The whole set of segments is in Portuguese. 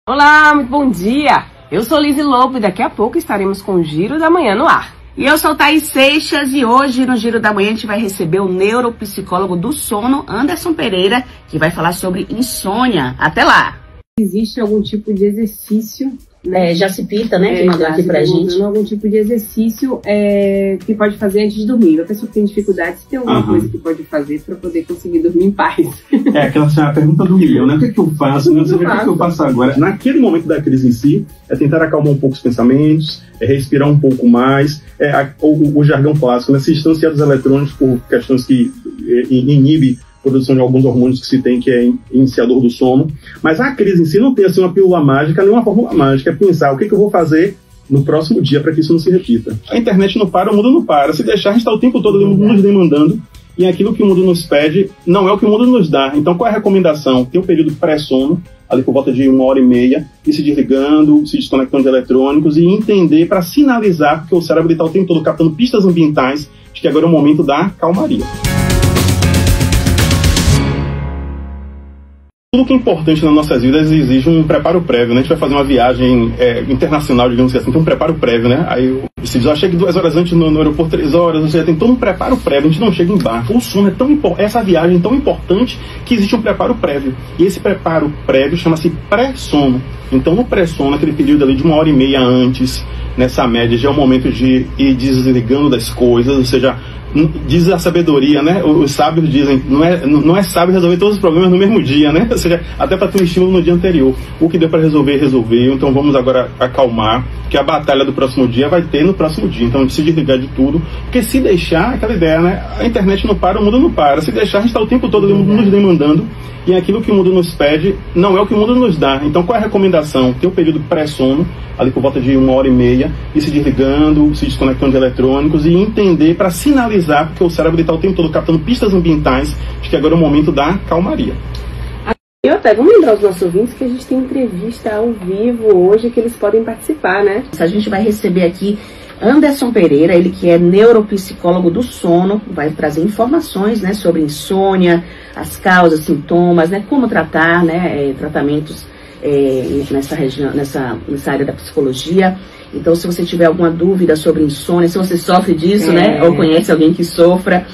Olá, muito bom dia! Eu sou Lizzy Lobo e daqui a pouco estaremos com o Giro da Manhã no ar. E eu sou Thaís Seixas e hoje no Giro da Manhã a gente vai receber o neuropsicólogo do sono, Anderson Pereira, que vai falar sobre insônia. Até lá! Existe algum tipo de exercício, né? Jacipita, né, que mandou aqui pra gente. Algum tipo de exercício que pode fazer antes de dormir. A pessoa que tem dificuldade, se tem alguma coisa que pode fazer para poder conseguir dormir em paz. É aquela pergunta do milhão, né? O que é que eu faço? Não sei o que é que eu faço agora. Naquele momento da crise em si, é tentar acalmar um pouco os pensamentos, é respirar um pouco mais, o jargão clássico, né? Se distanciar dos eletrônicos por questões que inibem a produção de alguns hormônios que se tem, que é iniciador do sono. Mas a crise em si não tem assim uma pílula mágica, nem uma fórmula mágica. É pensar o que eu vou fazer no próximo dia para que isso não se repita. A internet não para, o mundo não para. Se deixar, a gente está o tempo todo nos demandando, e aquilo que o mundo nos pede não é o que o mundo nos dá. Então, qual é a recomendação? Ter um período pré-sono, ali por volta de 1h30, e se desligando, se desconectando de eletrônicos, e entender para sinalizar, porque o cérebro está o tempo todo captando pistas ambientais de que agora é o momento da calmaria. Tudo que é importante nas nossas vidas exige um preparo prévio, né? A gente vai fazer uma viagem internacional, digamos assim, tem um preparo prévio, né? Aí você diz, chega 2 horas antes no aeroporto, 3 horas, ou seja, tem todo um preparo prévio, a gente não chega em barco. O sono é tão importante, essa viagem é tão importante que existe um preparo prévio. E esse preparo prévio chama-se pré-sono. Então, no pré-sono, aquele período ali de 1h30 antes, nessa média, já é o momento de ir desligando das coisas, ou seja, diz a sabedoria, né? Os sábios dizem, não é sábio resolver todos os problemas no mesmo dia, né? Ou seja, até para ter um estímulo no dia anterior. O que deu para resolver, resolveu. Então vamos agora acalmar, que a batalha do próximo dia vai ter no próximo dia. Então se desligar de tudo, porque se deixar, aquela ideia, né? A internet não para, o mundo não para. Se deixar, a gente está o tempo todo nos demandando, e aquilo que o mundo nos pede não é o que o mundo nos dá. Então qual é a recomendação? Ter um período pré-sono, ali por volta de 1h30, e se desligando, se desconectando de eletrônicos, e entender para sinalizar, porque o cérebro está o tempo todo captando pistas ambientais de que agora é o momento da calmaria. E até vamos lembrar aos nossos ouvintes que a gente tem entrevista ao vivo hoje que eles podem participar, né? A gente vai receber aqui Anderson Pereira, ele que é neuropsicólogo do sono, vai trazer informações, né, sobre insônia, as causas, sintomas, né, como tratar, né, tratamentos nessa região, nessa área da psicologia. Então, se você tiver alguma dúvida sobre insônia, se você sofre disso, né, ou conhece alguém que sofra,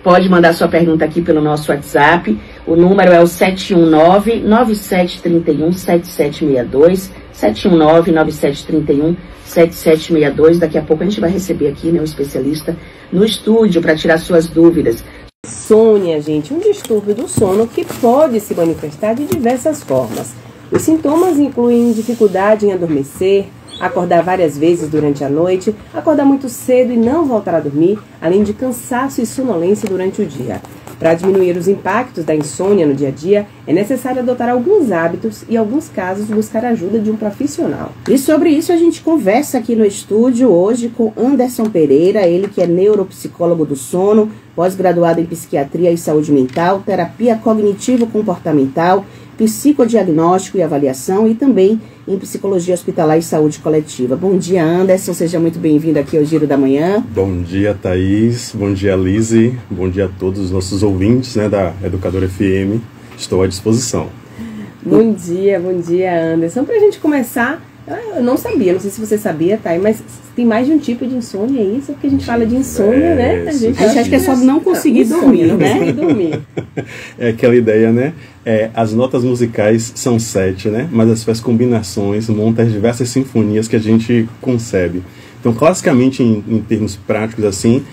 pode mandar sua pergunta aqui pelo nosso WhatsApp. O número é o 719-9731-7762, 719-9731-7762. Daqui a pouco a gente vai receber aqui, né, um especialista no estúdio para tirar suas dúvidas. Insônia, gente, um distúrbio do sono que pode se manifestar de diversas formas. Os sintomas incluem dificuldade em adormecer, acordar várias vezes durante a noite, acordar muito cedo e não voltar a dormir, além de cansaço e sonolência durante o dia. Para diminuir os impactos da insônia no dia a dia, é necessário adotar alguns hábitos e, em alguns casos, buscar a ajuda de um profissional. E sobre isso a gente conversa aqui no estúdio hoje com Anderson Pereira, ele que é neuropsicólogo do sono, pós-graduado em psiquiatria e saúde mental, terapia cognitivo-comportamental, psicodiagnóstico e avaliação e também em psicologia hospitalar e saúde coletiva. Bom dia, Anderson, seja muito bem-vindo aqui ao Giro da Manhã. Bom dia, Thaís, bom dia, Lizzy, bom dia a todos os nossos ouvintes, né, da Educadora FM, estou à disposição. Bom dia, Anderson. Para a gente começar, eu não sabia, não sei se você sabia, Thaís, mas tem mais de um tipo de insônia, é isso? Porque a gente fala de insônia, né? A gente acha que é só não conseguir dormir, não né? Conseguir dormir. É aquela ideia, né? As notas musicais são 7, né? Mas as suas combinações montam as diversas sinfonias que a gente concebe. Então, classicamente, em termos práticos, assim,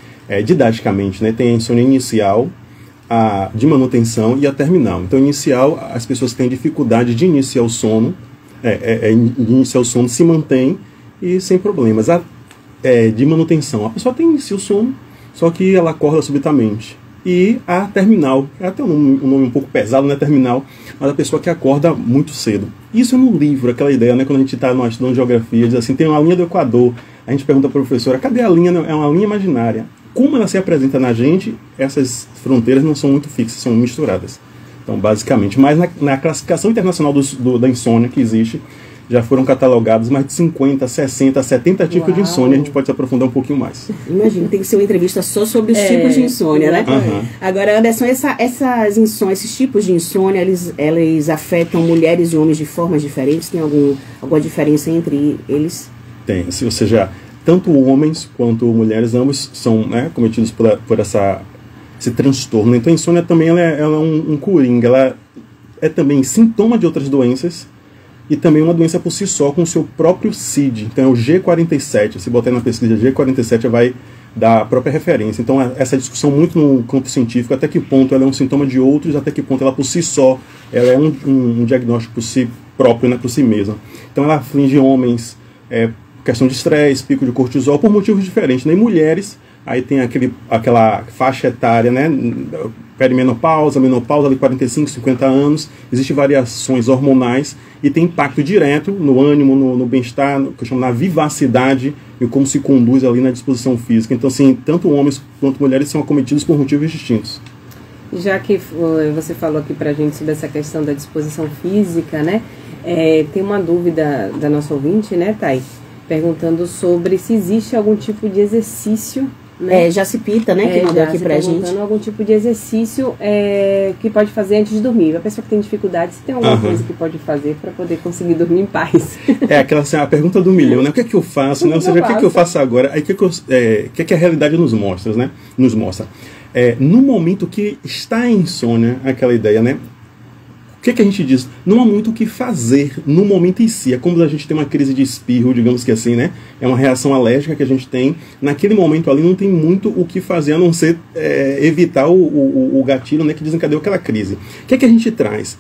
didaticamente, né? Tem a insônia inicial, a de manutenção e a terminal. Então, inicial, as pessoas têm dificuldade de iniciar o sono, iniciar o sono se mantém e sem problemas. De manutenção, a pessoa tem inicia o sono, só que ela acorda subitamente. E a terminal, é até um nome um pouco pesado, né, terminal, mas a pessoa que acorda muito cedo. Isso é no livro, aquela ideia, né, quando a gente está estudando geografia, diz assim, tem uma linha do Equador, a gente pergunta para a professora, cadê a linha? É uma linha imaginária. Como ela se apresenta na gente, essas fronteiras não são muito fixas, são misturadas. Então, basicamente, mas na classificação internacional da insônia que existe, já foram catalogados mais de 50, 60, 70 tipos de insônia. A gente pode se aprofundar um pouquinho mais. Imagina, tem que ser uma entrevista só sobre os tipos de insônia, né? Agora, Anderson, essas insônias, esses tipos de insônia, eles afetam mulheres e homens de formas diferentes? Tem alguma diferença entre eles? Tem, ou seja, tanto homens quanto mulheres, ambos são, né, cometidos por esse transtorno. Então a insônia também ela é um coringa, ela é também sintoma de outras doenças e também uma doença por si só com o seu próprio CID. Então é o G47, se botar na pesquisa G47 vai dar a própria referência. Então essa discussão muito no campo científico, até que ponto ela é um sintoma de outros, até que ponto ela por si só ela é um diagnóstico por si próprio, né, por si mesma. Então ela aflige homens, questão de estresse, pico de cortisol, por motivos diferentes. Né? Em mulheres, aí tem aquela faixa etária, né? Perimenopausa, menopausa, ali 45, 50 anos, existem variações hormonais e tem impacto direto no ânimo, no bem-estar, que eu chamo na vivacidade e como se conduz ali na disposição física. Então, assim, tanto homens quanto mulheres são acometidos por motivos distintos. Já que você falou aqui pra gente sobre essa questão da disposição física, né? Tem uma dúvida da nossa ouvinte, né, Thay? Perguntando sobre se existe algum tipo de exercício, né? Jacipita, né, que mandou aqui pra gente. Algum tipo de exercício que pode fazer antes de dormir. A pessoa que tem dificuldade, se tem alguma coisa que pode fazer para poder conseguir dormir em paz. Aquela assim, a pergunta do milhão, né? O que é que eu faço? Né? Ou seja, o que é que eu faço agora? Aí o que é que a realidade nos mostra, né? No momento que está em insônia, aquela ideia, né? O que a gente diz? Não há muito o que fazer no momento em si. É como a gente tem uma crise de espirro, digamos que assim, né? É uma reação alérgica que a gente tem. Naquele momento ali não tem muito o que fazer, a não ser evitar o gatilho, né, que desencadeou aquela crise. O que é que a gente traz?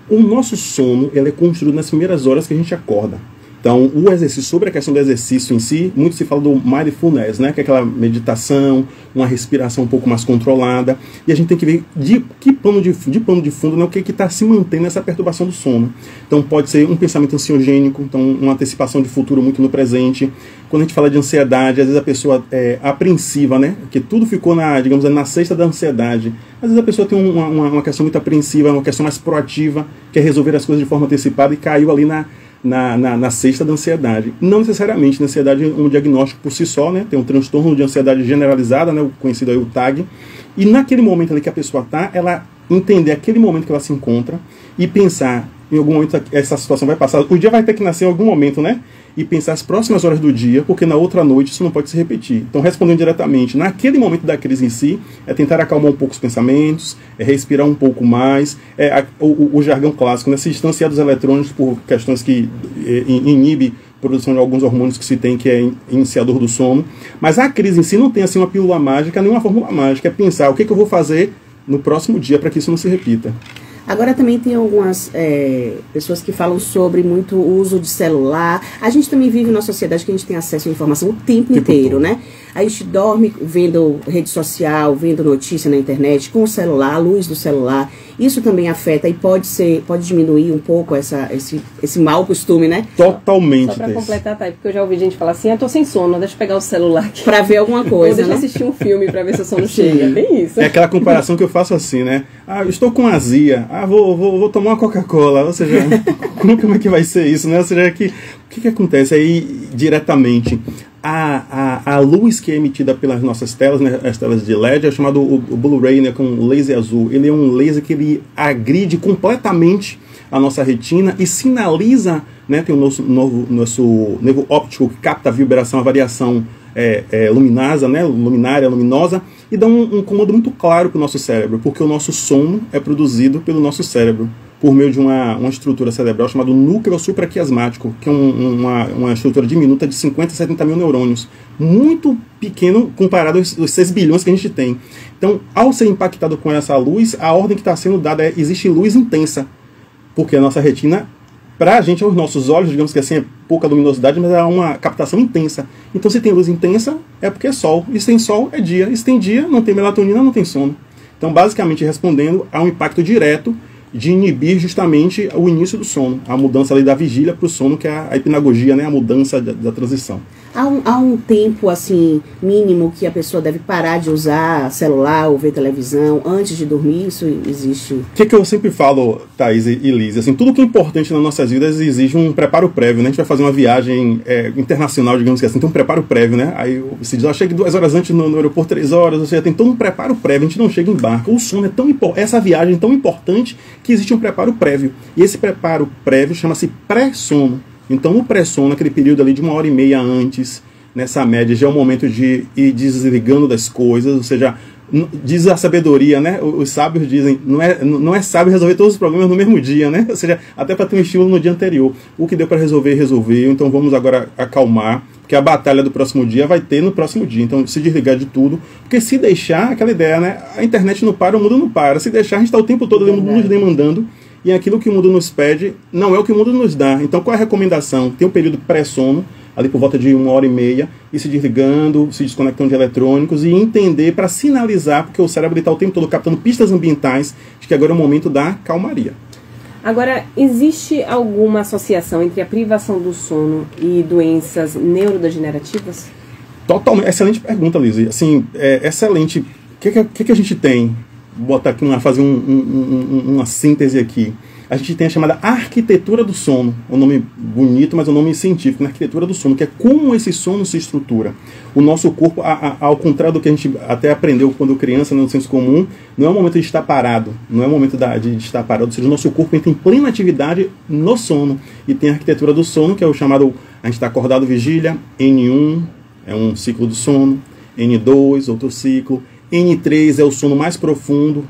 O nosso sono ele é construído nas primeiras horas que a gente acorda. Então, o exercício, sobre a questão do exercício em si, muito se fala do mindfulness, né? Que é aquela meditação, uma respiração um pouco mais controlada. E a gente tem que ver de plano de fundo, né? O que está se mantendo nessa perturbação do sono. Então, pode ser um pensamento ansiogênico, então uma antecipação de futuro muito no presente. Quando a gente fala de ansiedade, às vezes a pessoa é apreensiva, né? Que tudo ficou na cesta da ansiedade. Às vezes a pessoa tem uma questão muito apreensiva, uma questão mais proativa, quer resolver as coisas de forma antecipada e caiu ali na cesta da ansiedade. Não necessariamente, a ansiedade é um diagnóstico por si só, né? Tem um transtorno de ansiedade generalizada, né? O conhecido aí o TAG. E naquele momento ali que a pessoa está, ela entender aquele momento que ela se encontra e pensar, em algum momento essa situação vai passar, o dia vai ter que nascer em algum momento, né? E pensar as próximas horas do dia, porque na outra noite isso não pode se repetir. Então, respondendo diretamente, naquele momento da crise em si, é tentar acalmar um pouco os pensamentos, é respirar um pouco mais, o jargão clássico, né? Se distanciar dos eletrônicos por questões que inibe a produção de alguns hormônios que se tem, que é iniciador do sono. Mas a crise em si não tem assim uma pílula mágica, nem uma fórmula mágica, é pensar o que eu vou fazer no próximo dia para que isso não se repita. Agora também tem algumas pessoas que falam sobre muito uso de celular. A gente também vive numa sociedade que a gente tem acesso à informação o tempo inteiro, né? A gente dorme vendo rede social, vendo notícia na internet, com o celular, a luz do celular. Isso também afeta e pode diminuir um pouco esse mau costume, né? Totalmente. Só para completar, Thay, porque eu já ouvi gente falar assim, tô sem sono, deixa eu pegar o celular aqui. Pra ver alguma coisa, deixa eu assistir um filme pra ver se o sono chega. Bem isso. É aquela comparação que eu faço assim, né? Eu estou com azia. Vou tomar uma Coca-Cola. Ou seja, como é que vai ser isso, né? Ou seja, o que acontece aí diretamente? A luz que é emitida pelas nossas telas, né, as telas de LED, é chamado o Blu-ray, né, com laser azul. Ele é um laser que ele agride completamente a nossa retina e sinaliza, né, tem o nosso nervo óptico que capta a vibração, a variação luminosa, né, luminária, luminosa, e dá um comando muito claro para o nosso cérebro, porque o nosso sono é produzido pelo nosso cérebro, por meio de uma estrutura cerebral chamada núcleo supraquiasmático, que é uma estrutura diminuta de 50 a 70 mil neurônios. Muito pequeno comparado aos 6 bilhões que a gente tem. Então, ao ser impactado com essa luz, a ordem que está sendo dada existe luz intensa, porque a nossa retina, para a gente, aos nossos olhos, digamos que assim, é pouca luminosidade, mas é uma captação intensa. Então, se tem luz intensa, é porque é sol. E se tem sol, é dia. E se tem dia, não tem melatonina, não tem sono. Então, basicamente, respondendo a um impacto direto de inibir justamente o início do sono, a mudança ali da vigília para o sono, que é a hipnagogia, né, a mudança da transição. Há um tempo, assim, mínimo que a pessoa deve parar de usar celular ou ver televisão antes de dormir? Isso existe? O que eu sempre falo, Thaís e Liz, assim, tudo que é importante nas nossas vidas exige um preparo prévio, né? A gente vai fazer uma viagem internacional, digamos assim, tem um preparo prévio, né? Aí você diz, chega 2 horas antes no aeroporto, 3 horas, ou seja, tem todo um preparo prévio, a gente não chega em barco. O sono é tão importante, essa viagem é tão importante que existe um preparo prévio. E esse preparo prévio chama-se pré-sono. Então, o pré-sono, aquele período ali de 1h30 antes, nessa média, já é o momento de ir desligando das coisas, ou seja, diz a sabedoria, né? Os sábios dizem, não é sábio resolver todos os problemas no mesmo dia, né? Ou seja, até para ter um estímulo no dia anterior. O que deu para resolver, resolveu. Então, vamos agora acalmar, porque a batalha do próximo dia vai ter no próximo dia. Então, se desligar de tudo, porque se deixar, aquela ideia, né? A internet não para, o mundo não para. Se deixar, a gente está o tempo todo nos demandando. E aquilo que o mundo nos pede não é o que o mundo nos dá. Então, qual é a recomendação? Tem um período pré-sono, ali por volta de 1h30, e se desligando, se desconectando de eletrônicos, e entender para sinalizar, porque o cérebro está o tempo todo captando pistas ambientais, de que agora é o momento da calmaria. Agora, existe alguma associação entre a privação do sono e doenças neurodegenerativas? Totalmente. Excelente pergunta, Liz. Assim, excelente. O que a gente tem? Vou botar aqui, fazer uma síntese aqui. A gente tem a chamada arquitetura do sono. É um nome bonito, mas é um nome científico, né? Arquitetura do sono, que é como esse sono se estrutura. O nosso corpo, ao contrário do que a gente até aprendeu quando criança, no senso comum, não é o momento de estar parado, não é o momento de estar parado, ou seja, o nosso corpo entra em plena atividade no sono. E tem a arquitetura do sono, que é o chamado, a gente está acordado vigília, N1 é um ciclo do sono, N2, outro ciclo, N3 é o sono mais profundo,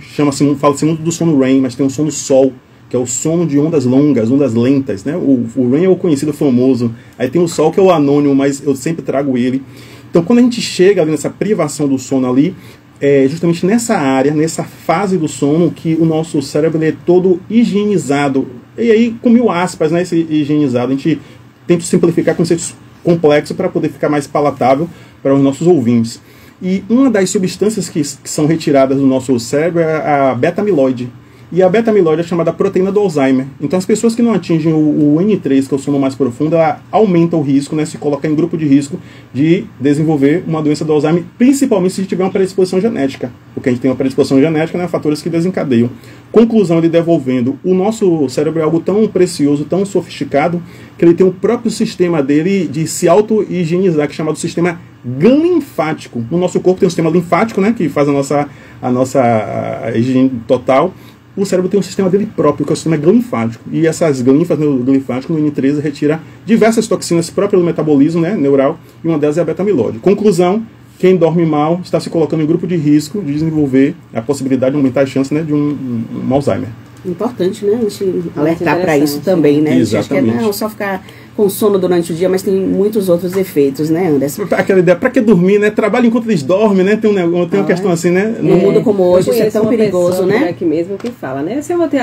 fala-se muito do sono REM, mas tem um sono sol, que é o sono de ondas longas, ondas lentas, né? O REM é o conhecido famoso, aí tem o sol que é o anônimo, mas eu sempre trago ele. Então, quando a gente chega ali nessa privação do sono ali, é justamente nessa área, nessa fase do sono, que o nosso cérebro é todo higienizado. E aí, com 1000 aspas, né, esse higienizado, a gente tenta simplificar conceitos complexos para poder ficar mais palatável para os nossos ouvintes. E uma das substâncias que são retiradas do nosso cérebro é a beta-amiloide. E a beta-amiloide é chamada proteína do Alzheimer. Então, as pessoas que não atingem o N3, que é o sono mais profundo, ela aumenta o risco, né, se coloca em grupo de risco de desenvolver uma doença do Alzheimer, principalmente se tiver uma predisposição genética. Porque a gente tem uma predisposição genética, né, fatores que desencadeiam. Conclusão, ele devolvendo, o nosso cérebro é algo tão precioso, tão sofisticado, que ele tem o próprio sistema dele de se auto-higienizar, que é chamado sistema linfático. No nosso corpo tem um sistema linfático, né, que faz a nossa higiene total. O cérebro tem um sistema dele próprio, que é o sistema linfático. E essas glínfas linfáticas no N13 retira diversas toxinas próprias do metabolismo, né, neural, e uma delas é a beta-amiloide. Conclusão, quem dorme mal está se colocando em grupo de risco de desenvolver a possibilidade de aumentar a chance, né, de um Alzheimer. Importante, né, a gente alertar para isso também, né? Exatamente. A gente acha que não só ficar com sono durante o dia, mas tem muitos outros efeitos, né, Anderson? Aquela ideia, para que dormir, né? Trabalha enquanto eles dormem, né? Tem uma questão assim, né? No mundo como hoje, isso é tão perigoso, né? Aqui mesmo que fala, né? Se eu vou ter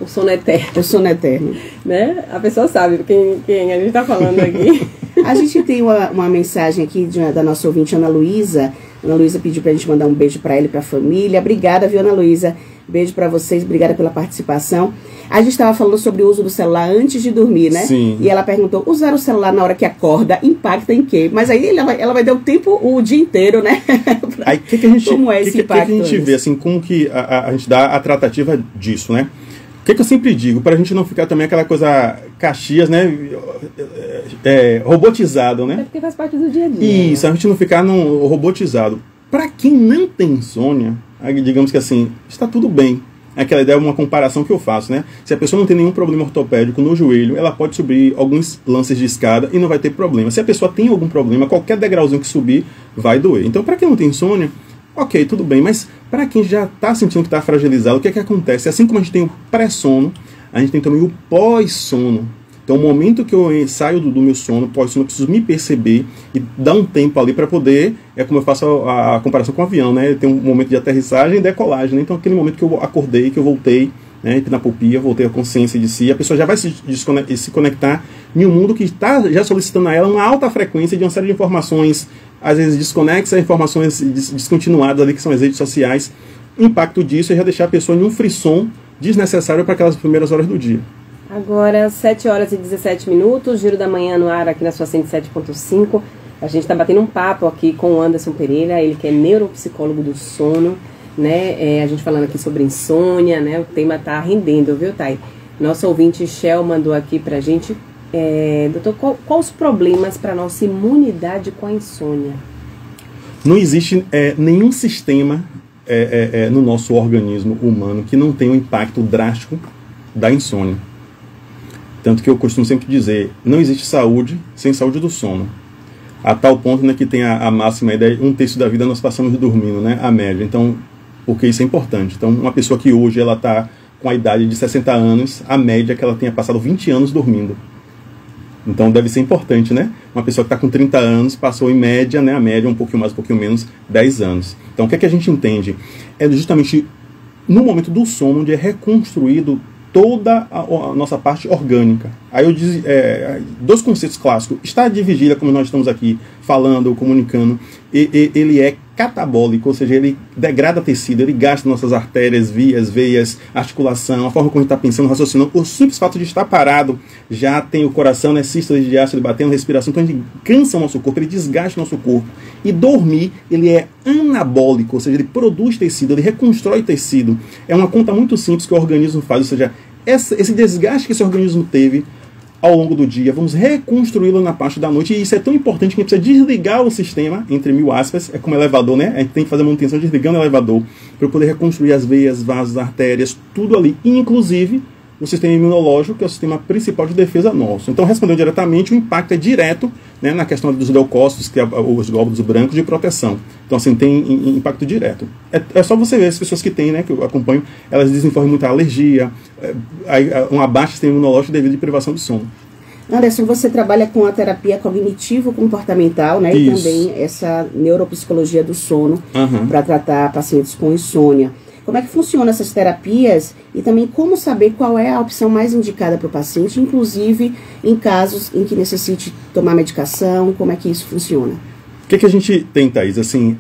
o sono eterno. O sono eterno. Né? A pessoa sabe quem a gente está falando aqui. A gente tem uma mensagem aqui da nossa ouvinte, Ana Luísa. Ana Luísa pediu pra gente mandar um beijo para ela e pra família. Obrigada, viu, Ana Luísa? Beijo para vocês, obrigada pela participação. A gente estava falando sobre o uso do celular antes de dormir, né? Sim. E ela perguntou, usar o celular na hora que acorda impacta em quê? Mas aí ela vai dar o tempo, o dia inteiro, né? Aí que a gente, como é esse impacto? Que a gente vê, assim, como que a gente dá a tratativa disso, né? O que eu sempre digo, para a gente não ficar também aquela coisa Caxias, né? Robotizado, né? É porque faz parte do dia a dia. Isso, a gente não ficar robotizado. Para quem não tem insônia, digamos que assim, está tudo bem. Aquela ideia é uma comparação que eu faço, né? Se a pessoa não tem nenhum problema ortopédico no joelho, ela pode subir alguns lances de escada e não vai ter problema. Se a pessoa tem algum problema, qualquer degrauzinho que subir vai doer. Então, para quem não tem insônia, ok, tudo bem. Mas para quem já está sentindo que está fragilizado, o que é que acontece? Assim como a gente tem o pré-sono, a gente tem também o pós-sono. Então, o momento que eu saio do meu sono, pós-sono, eu preciso me perceber e dar um tempo ali para poder, como eu faço a comparação com o avião, né? Tem um momento de aterrissagem e decolagem, né? Então, aquele momento que eu acordei, que eu voltei, né, na pupila, voltei a consciência de si, a pessoa já vai se conectar em um mundo que está já solicitando a ela uma alta frequência de uma série de informações, às vezes desconexas, informações descontinuadas ali, que são as redes sociais. O impacto disso é já deixar a pessoa em um frisson desnecessário para aquelas primeiras horas do dia. Agora, 7 horas e 17 minutos, Giro da Manhã no ar aqui na sua 107.5. A gente está batendo um papo aqui com o Anderson Pereira, ele que é neuropsicólogo do sono, né? A gente falando aqui sobre insônia, né? O tema tá rendendo, viu, Thay? Nosso ouvinte Shell mandou aqui pra gente, doutor, quais os problemas para nossa imunidade com a insônia? Não existe nenhum sistema no nosso organismo humano que não tenha um impacto drástico da insônia. Tanto que eu costumo sempre dizer, não existe saúde sem saúde do sono. A tal ponto, né, que tem a máxima ideia, 1/3 da vida nós passamos dormindo, né, a média. Então, porque isso é importante. Então, uma pessoa que hoje ela está com a idade de 60 anos, a média é que ela tenha passado 20 anos dormindo. Então, deve ser importante, né? Uma pessoa que está com 30 anos passou em média, né, a média um pouquinho mais, um pouquinho menos, 10 anos. Então, o que é que a gente entende? É justamente no momento do sono onde é reconstruído toda a nossa parte orgânica. Aí eu diz, dois conceitos clássicos. Estado de vigília, como nós estamos aqui falando, comunicando, ele é catabólico, ou seja, ele degrada tecido, ele gasta nossas artérias, vias, veias, articulação, a forma como a gente está pensando, raciocinando. O simples fato de estar parado já tem o coração, né, sístoles de ácido batendo, respiração, então a gente cansa o nosso corpo, ele desgasta o nosso corpo. E dormir, ele é anabólico, ou seja, ele produz tecido, ele reconstrói tecido. É uma conta muito simples que o organismo faz, ou seja, esse desgaste que esse organismo teve ao longo do dia, vamos reconstruí-lo na parte da noite, e isso é tão importante que a gente precisa desligar o sistema, entre mil aspas, é como elevador, né? A gente tem que fazer a manutenção desligando o elevador, para poder reconstruir as veias, vasos, artérias, tudo ali, inclusive o sistema imunológico, que é o sistema principal de defesa nosso. Então, respondendo diretamente, o impacto é direto, né, na questão dos leucócitos, que é os glóbulos brancos de proteção. Então, assim, tem impacto direto. É só você ver as pessoas que têm, né, que eu acompanho, elas desenvolvem muita alergia, uma baixa sistema imunológico devido à privação de sono. Anderson, você trabalha com a terapia cognitivo-comportamental, né? Isso. E também essa neuropsicologia do sono, para tratar pacientes com insônia. Como é que funcionam essas terapias e também como saber qual é a opção mais indicada para o paciente, inclusive em casos em que necessite tomar medicação, como é que isso funciona? O que a gente tem, Thaís? Assim,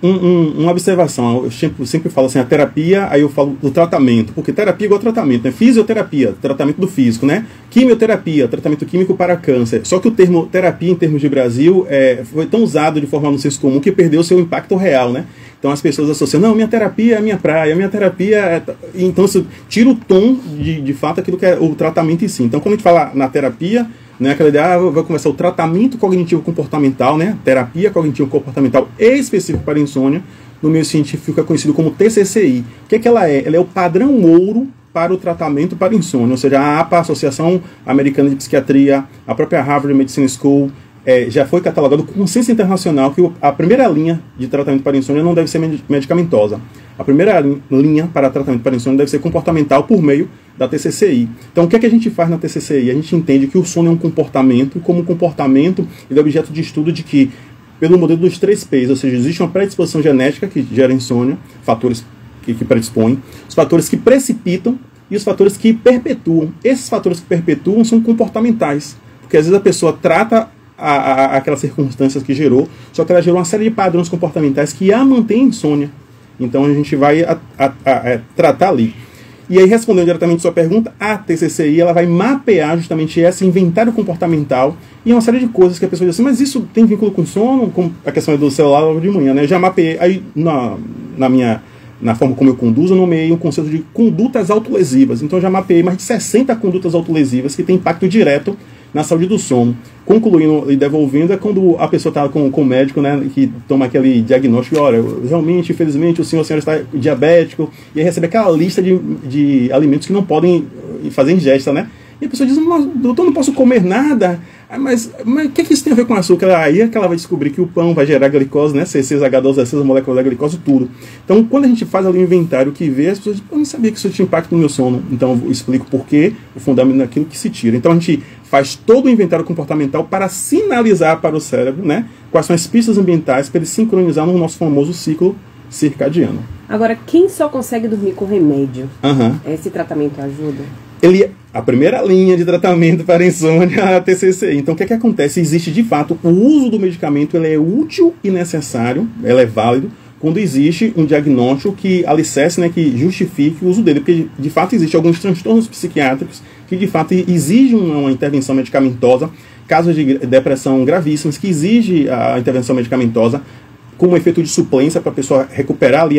uma observação, eu sempre falo assim, a terapia, aí eu falo do tratamento, porque terapia é igual tratamento, né? Fisioterapia, tratamento do físico, né? Quimioterapia, tratamento químico para câncer. Só que o termo terapia, em termos de Brasil, foi tão usado de forma no senso comum que perdeu seu impacto real, né? Então as pessoas associam, não, minha terapia é a minha praia, minha terapia é... Então isso tira o tom de fato aquilo que é o tratamento em si. Então quando a gente fala na terapia, né, aquela ideia, vai começar o tratamento cognitivo-comportamental, né, terapia cognitivo-comportamental específico para insônia, no meio científico é conhecido como TCCI. O que ela é? Ela é o padrão ouro para o tratamento para insônia, ou seja, a APA, a Associação Americana de Psiquiatria, a própria Harvard Medical School, já foi catalogado com consenso internacional que a primeira linha de tratamento para insônia não deve ser medicamentosa. A primeira linha para tratamento para insônia deve ser comportamental por meio da TCCI. Então, o que a gente faz na TCCI? A gente entende que o sono é um comportamento, e como comportamento, ele é objeto de estudo de que, pelo modelo dos 3 P's, ou seja, existe uma predisposição genética que gera insônia, fatores que predispõem, os fatores que precipitam e os fatores que perpetuam. Esses fatores que perpetuam são comportamentais, porque às vezes a pessoa trata aquelas circunstâncias que gerou, só que ela gerou uma série de padrões comportamentais que a mantém insônia. Então a gente vai tratar ali. E aí, respondendo diretamente a sua pergunta, a TCCI ela vai mapear justamente esse inventário comportamental e uma série de coisas que a pessoa diz assim, mas isso tem vínculo com sono? Com a questão do celular logo de manhã, né? Eu já mapeei, aí na forma como eu conduzo, eu nomeei um conceito de condutas autolesivas. Então eu já mapeei mais de 60 condutas autolesivas que têm impacto direto na saúde do sono. Concluindo e devolvendo, é quando a pessoa está com o médico, né, que toma aquele diagnóstico, olha, realmente, infelizmente, o senhor está diabético, e aí recebe aquela lista de alimentos que não podem fazer ingesta, né? E a pessoa diz, doutor, não posso comer nada. Mas o que isso tem a ver com açúcar? Aí é que ela vai descobrir que o pão vai gerar glicose, né? C6H12, a molécula da glicose, tudo. Então, quando a gente faz ali o inventário que vê, as pessoas dizem, eu não sabia que isso tinha impacto no meu sono. Então, eu explico por quê, o fundamento daquilo que se tira. Então, a gente faz todo o inventário comportamental para sinalizar para o cérebro, né, quais são as pistas ambientais para ele sincronizar no nosso famoso ciclo circadiano. Agora, quem só consegue dormir com remédio, esse tratamento ajuda? A primeira linha de tratamento para insônia é a TCCI. Então, o que acontece? Existe, de fato, o uso do medicamento, ele é útil e necessário, ele é válido, quando existe um diagnóstico que alicerce, né, que justifique o uso dele, porque de fato existem alguns transtornos psiquiátricos que de fato exigem uma intervenção medicamentosa, casos de depressão gravíssimos que exigem a intervenção medicamentosa como efeito de suplência para a pessoa recuperar ali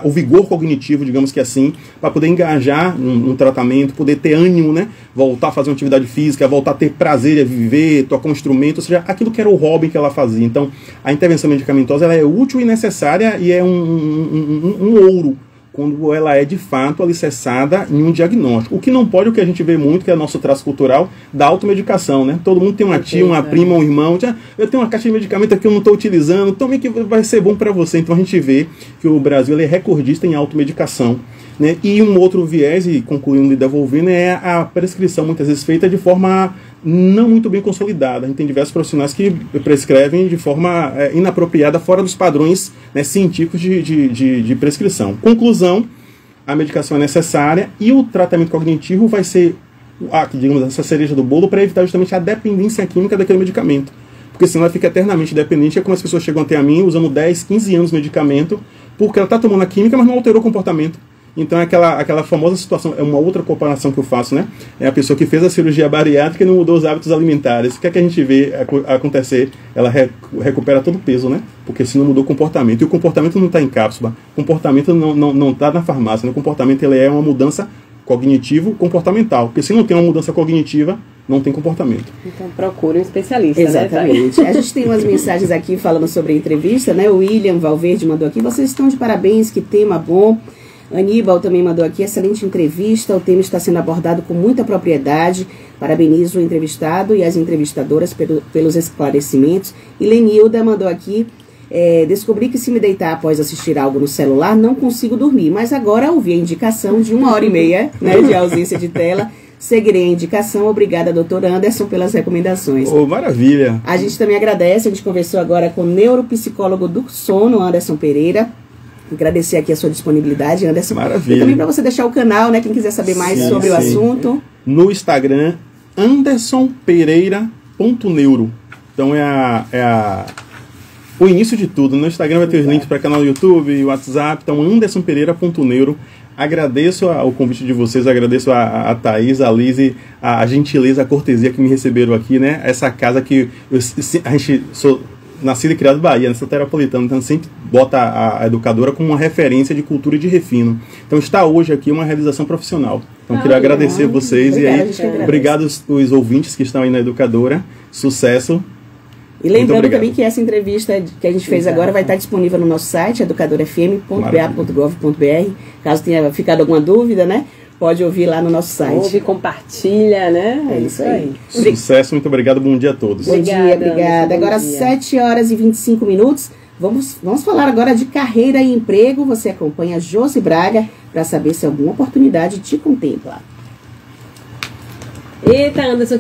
o vigor cognitivo, digamos que assim, para poder engajar no tratamento, poder ter ânimo, né? Voltar a fazer uma atividade física, voltar a ter prazer de viver, tocar um instrumento, ou seja, aquilo que era o hobby que ela fazia. Então, a intervenção medicamentosa ela é útil e necessária e é um ouro quando ela é de fato alicerçada em um diagnóstico. O que não pode, o que a gente vê muito, que é o nosso traço cultural, da automedicação, né? Todo mundo tem uma tia, uma prima, um irmão, eu tenho uma caixa de medicamento aqui que eu não estou utilizando, tome que vai ser bom para você. Então a gente vê que o Brasil ele é recordista em automedicação, né? E um outro viés, e concluindo e devolvendo, é a prescrição muitas vezes feita de forma não muito bem consolidada. A gente tem diversos profissionais que prescrevem de forma inapropriada, fora dos padrões, né, científicos de prescrição. Conclusão, a medicação é necessária e o tratamento cognitivo vai ser, digamos, essa cereja do bolo para evitar justamente a dependência química daquele medicamento. Porque senão ela fica eternamente dependente. É como as pessoas chegam até a mim usando 10, 15 anos de medicamento, porque ela está tomando a química, mas não alterou o comportamento. Então é aquela famosa situação, é uma outra comparação que eu faço, né? É a pessoa que fez a cirurgia bariátrica e não mudou os hábitos alimentares. O que é que a gente vê acontecer? Ela recupera todo o peso, né? Porque se não mudou o comportamento. E o comportamento não está em cápsula. O comportamento não está na farmácia. Né? O comportamento ele é uma mudança cognitivo-comportamental. Porque se não tem uma mudança cognitiva, não tem comportamento. Então procure um especialista. Exatamente. Né? A gente tem umas mensagens aqui falando sobre a entrevista, né? O William Valverde mandou aqui, vocês estão de parabéns, que tema bom. Aníbal também mandou aqui, excelente entrevista, o tema está sendo abordado com muita propriedade, parabenizo o entrevistado e as entrevistadoras pelos esclarecimentos. E Lenilda mandou aqui, descobri que se me deitar após assistir algo no celular, não consigo dormir, mas agora ouvi a indicação de 1h30, né, de ausência de tela, seguirei a indicação, obrigada doutor Anderson pelas recomendações. Oh, maravilha! A gente também agradece, a gente conversou agora com o neuropsicólogo do sono, Anderson Pereira. Agradecer aqui a sua disponibilidade, Anderson. Maravilha. E também para você deixar o canal, né? Quem quiser saber mais sobre o assunto. No Instagram, andersonpereira.neuro. Então o início de tudo. No Instagram vai ter os links para canal do YouTube, WhatsApp. Então, andersonpereira.neuro. Agradeço o convite de vocês, agradeço a Thaís, a Liz, a gentileza, a cortesia que me receberam aqui, né? Essa casa que a gente... nascido e criado em Bahia, nessa Terapolitana, então sempre bota a educadora como uma referência de cultura e de refino. Então está hoje aqui uma realização profissional. Então queria agradecer vocês obrigado os ouvintes que estão aí na educadora. Sucesso. E lembrando também que essa entrevista que a gente fez agora vai estar disponível no nosso site, educadorafm.ba.gov.br. Caso tenha ficado alguma dúvida, né? Pode ouvir lá no nosso site. Ouve, compartilha, né? É isso aí. Sucesso, muito obrigado, bom dia a todos. Bom dia, obrigada. Agora 7h25. Vamos falar agora de carreira e emprego. Você acompanha Josi Braga para saber se alguma oportunidade te contempla. Eita, Anderson.